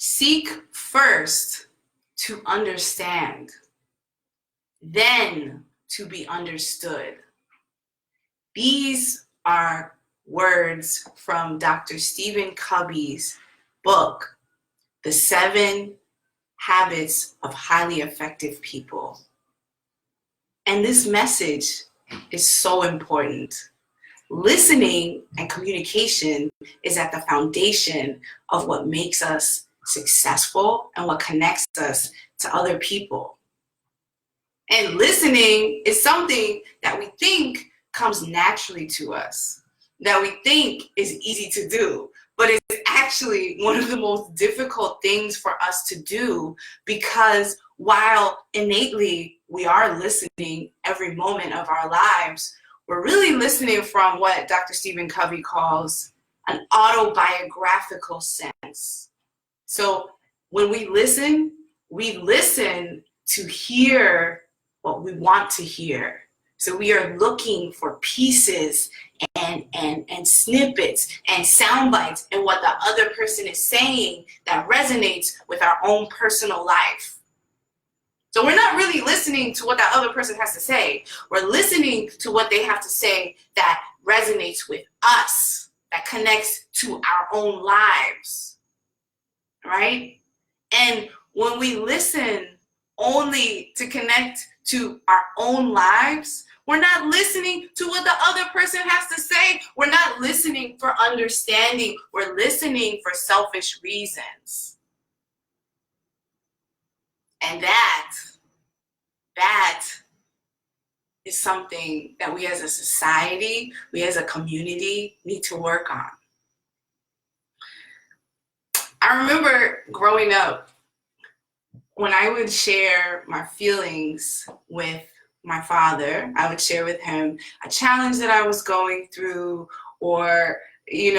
Seek first to understand, then to be understood. These are words from Dr. Stephen Covey's book, The 7 Habits of Highly Effective People. And this message is so important. Listening and communication is at the foundation of what makes us successful and what connects us to other people. And listening is something that we think comes naturally to us, that we think is easy to do, but it's actually one of the most difficult things for us to do, because while innately we are listening every moment of our lives, we're really listening from what Dr. Stephen Covey calls an autobiographical sense. So when we listen to hear what we want to hear. So we are looking for pieces and snippets and sound bites and what the other person is saying that resonates with our own personal life. So we're not really listening to what that other person has to say. We're listening to what they have to say that resonates with us, that connects to our own lives, right? And when we listen only to connect to our own lives, we're not listening to what the other person has to say. We're not listening for understanding. We're listening for selfish reasons. And that is something that we as a society, we as a community need to work on. I remember growing up, when I would share my feelings with my father, I would share with him a challenge that I was going through, or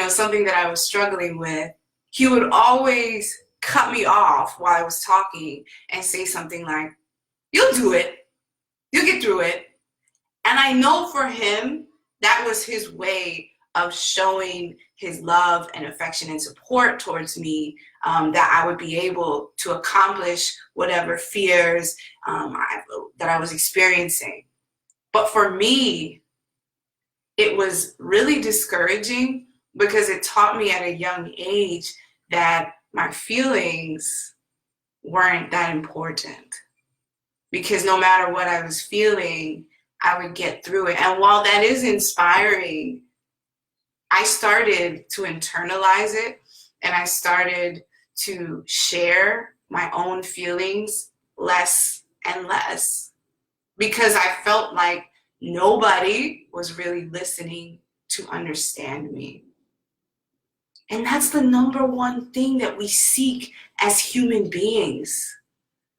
something that I was struggling with. He would always cut me off while I was talking and say something like, "You'll do it. You'll get through it." And I know for him, that was his way of showing his love and affection and support towards me, that I would be able to accomplish whatever fears that I was experiencing. But for me, it was really discouraging, because it taught me at a young age that my feelings weren't that important. Because no matter what I was feeling, I would get through it. And while that is inspiring, I started to internalize it, and I started to share my own feelings less and less, because I felt like nobody was really listening to understand me. And that's the number one thing that we seek as human beings.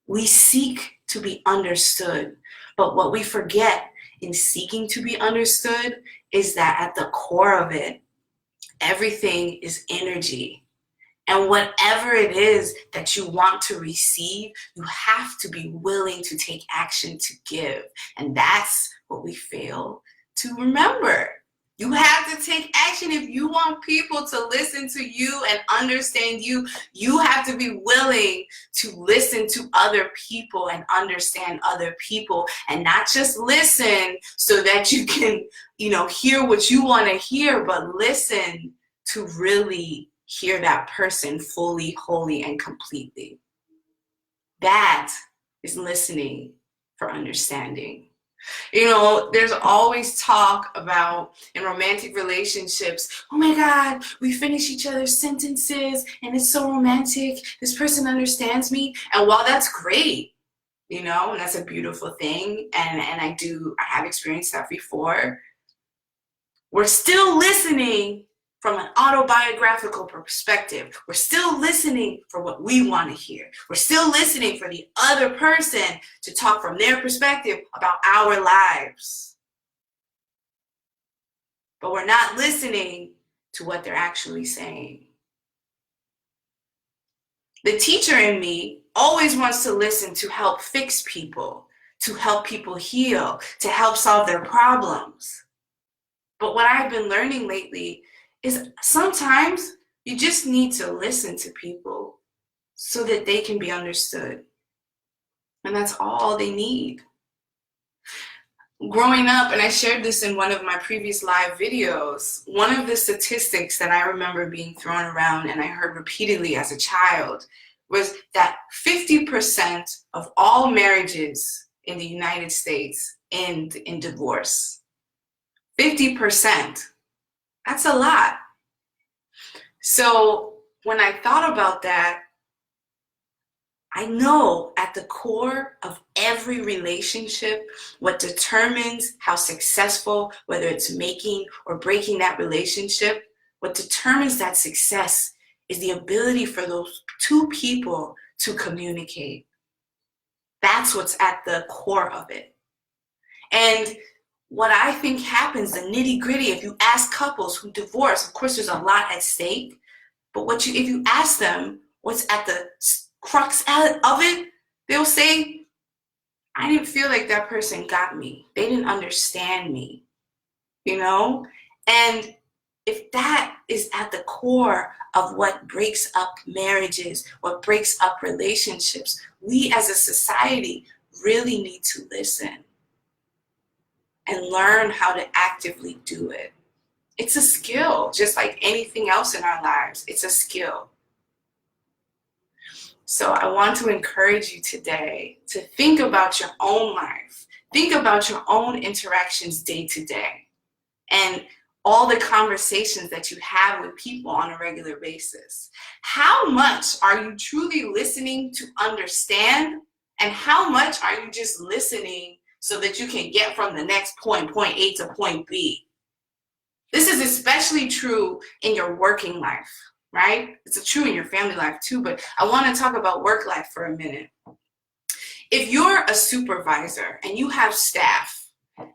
We seek to be understood. But what we forget in seeking to be understood is that at the core of it, everything is energy. And whatever it is that you want to receive, you have to be willing to take action to give. And that's what we fail to remember. You have to take action. If you want people to listen to you and understand you, you have to be willing to listen to other people and understand other people, and not just listen so that you can, hear what you want to hear, but listen to really hear that person fully, wholly, and completely. That is listening for understanding. There's always talk about, in romantic relationships, oh my God, we finish each other's sentences and it's so romantic. This person understands me. And while that's great, and that's a beautiful thing, and I have experienced that before, we're still listening from an autobiographical perspective. We're still listening for what we want to hear. We're still listening for the other person to talk from their perspective about our lives. But we're not listening to what they're actually saying. The teacher in me always wants to listen to help fix people, to help people heal, to help solve their problems. But what I've been learning lately is sometimes you just need to listen to people so that they can be understood. And that's all they need. Growing up, and I shared this in one of my previous live videos, one of the statistics that I remember being thrown around and I heard repeatedly as a child was that 50% of all marriages in the United States end in divorce. 50%. That's a lot. So when I thought about that, I know at the core of every relationship, what determines how successful, whether it's making or breaking that relationship, what determines that success is the ability for those two people to communicate. That's what's at the core of it. And what I think happens, the nitty gritty, if you ask couples who divorce, of course there's a lot at stake, but if you ask them what's at the crux of it, they'll say, I didn't feel like that person got me. They didn't understand me, you know? And if that is at the core of what breaks up marriages, what breaks up relationships, we as a society really need to listen and learn how to actively do it. It's a skill, just like anything else in our lives. It's a skill. So I want to encourage you today to think about your own life. Think about your own interactions day to day and all the conversations that you have with people on a regular basis. How much are you truly listening to understand? And how much are you just listening so that you can get from the next point A to point B? This is especially true in your working life, right? It's true in your family life too, but I want to talk about work life for a minute. If you're a supervisor and you have staff,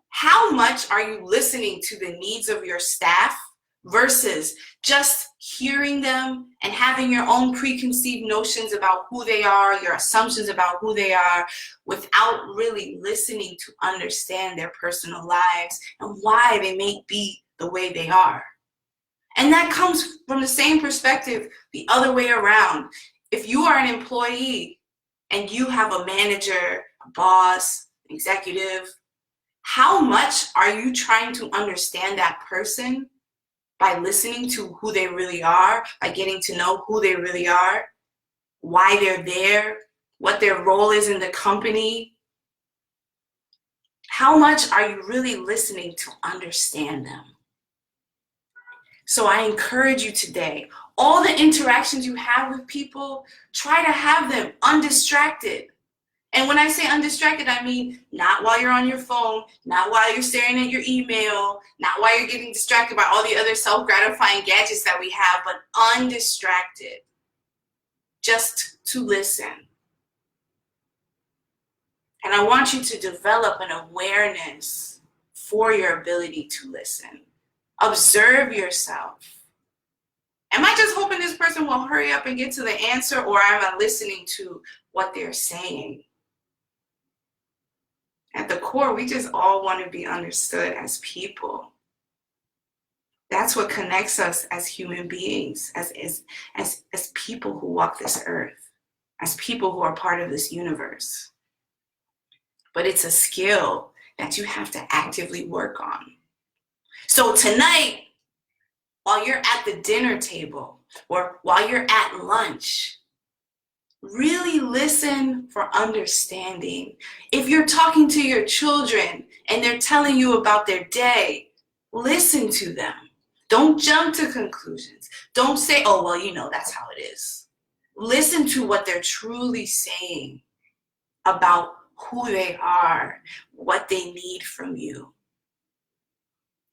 how much are you listening to the needs of your staff versus just hearing them and having your own preconceived notions about who they are, your assumptions about who they are, without really listening to understand their personal lives and why they may be the way they are? And that comes from the same perspective the other way around. If you are an employee and you have a manager, a boss, executive, how much are you trying to understand that person by listening to who they really are, by getting to know who they really are, why they're there, what their role is in the company? How much are you really listening to understand them? So I encourage you today, all the interactions you have with people, try to have them undistracted. And when I say undistracted, I mean not while you're on your phone, not while you're staring at your email, not while you're getting distracted by all the other self-gratifying gadgets that we have, but undistracted, just to listen. And I want you to develop an awareness for your ability to listen. Observe yourself. Am I just hoping this person will hurry up and get to the answer, or am I listening to what they're saying? At the core, we just all want to be understood as people. That's what connects us as human beings, as people who walk this earth, as people who are part of this universe. But it's a skill that you have to actively work on. So tonight, while you're at the dinner table or while you're at lunch, really listen for understanding. If you're talking to your children and they're telling you about their day, listen to them. Don't jump to conclusions. Don't say, oh, well, you know, that's how it is. Listen to what they're truly saying about who they are, what they need from you.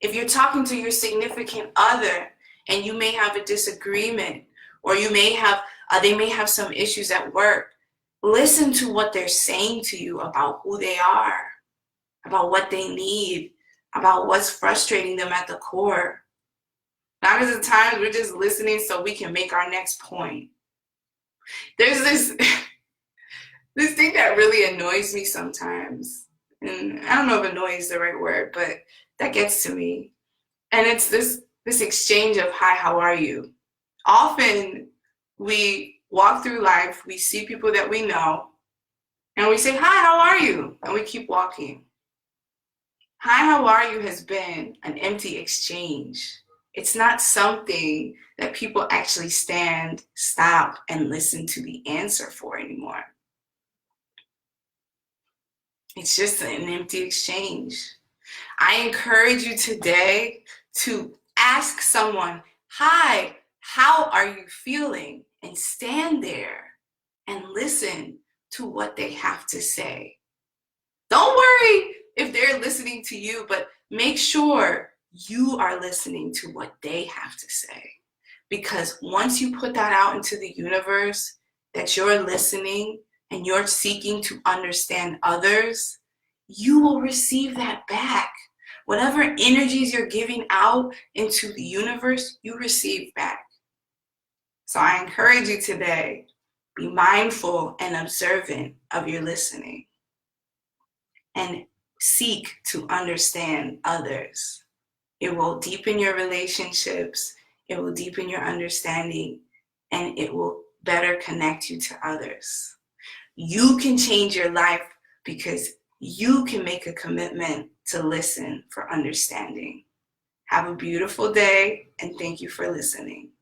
If you're talking to your significant other and you may have a disagreement, or you may have they may have some issues at work, listen to what they're saying to you about who they are, about what they need, about what's frustrating them at the core. Not as the times we're just listening so we can make our next point. There's this thing that really annoys me sometimes, and I don't know if annoy is the right word, but that gets to me. And it's this exchange of, hi, how are you? Often we walk through life, we see people that we know, and we say, hi, how are you? And we keep walking. Hi, how are you has been an empty exchange. It's not something that people actually stand, stop, and listen to the answer for anymore. It's just an empty exchange. I encourage you today to ask someone, hi, how are you feeling? And stand there and listen to what they have to say. Don't worry if they're listening to you, but make sure you are listening to what they have to say. Because once you put that out into the universe, that you're listening and you're seeking to understand others, you will receive that back. Whatever energies you're giving out into the universe, you receive back. So I encourage you today, be mindful and observant of your listening and seek to understand others. It will deepen your relationships, it will deepen your understanding, and it will better connect you to others. You can change your life because you can make a commitment to listen for understanding. Have a beautiful day, and thank you for listening.